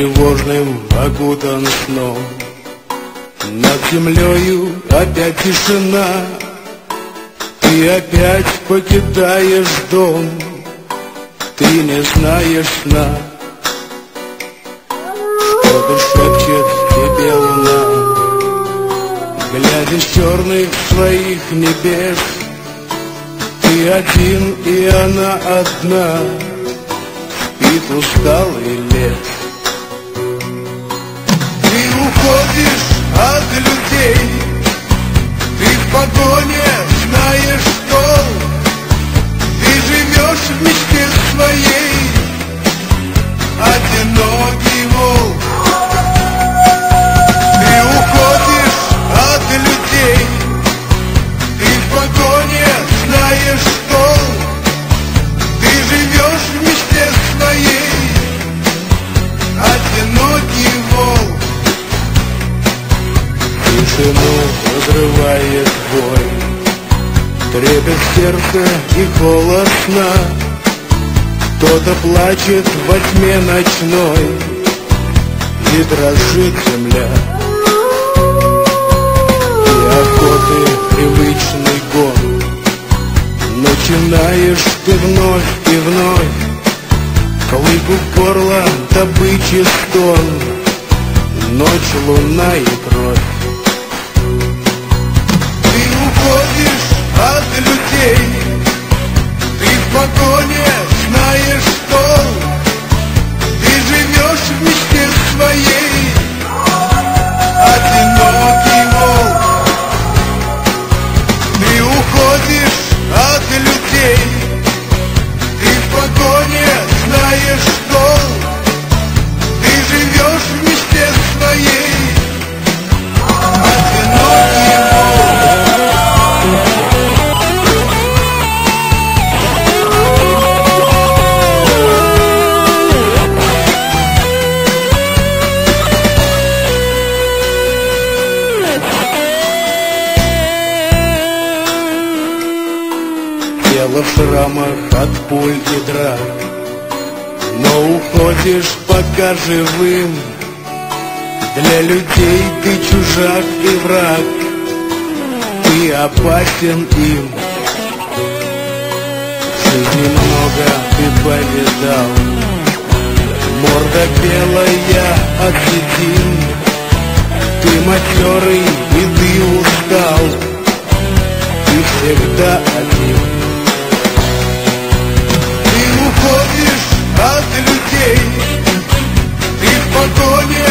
тревожным окутан сном. Над землею опять тишина, ты опять покидаешь дом, ты не знаешь сна. Что-то шепчет тебе луна, глядя с черных своих небес. Ты один, и она одна, спит усталый лес. Ты уходишь от людей, ты в погоне знаешь что, ты живешь в мечте своей, одинокий волк. Ты уходишь от людей, ты в погоне знаешь что, ты живешь в мечте своей, одинокий волк. Тишину разрывает бой, трепет сердце и холод сна. Кто-то плачет во тьме ночной, и дрожит земля. И охоты привычный гон, начинаешь ты вновь и вновь. Клык у горла, добычи стон, ночь, луна и кровь. Ты уходишь от людей, ты в погоне знаешь что, ты живешь в мечте своей, одинокий волк. Ты уходишь от людей, ты в погоне знаешь что, ты живешь в мечте своей, одинокий волк. Тело в шрамах от пуль и драк, но уходишь пока живым. Для людей ты чужак и враг, ты опасен им. В жизни много ты повидал, морда белая от седин. Ты матерый и ты устал, ты всегда один. Ты уходишь от людей, ты в погоне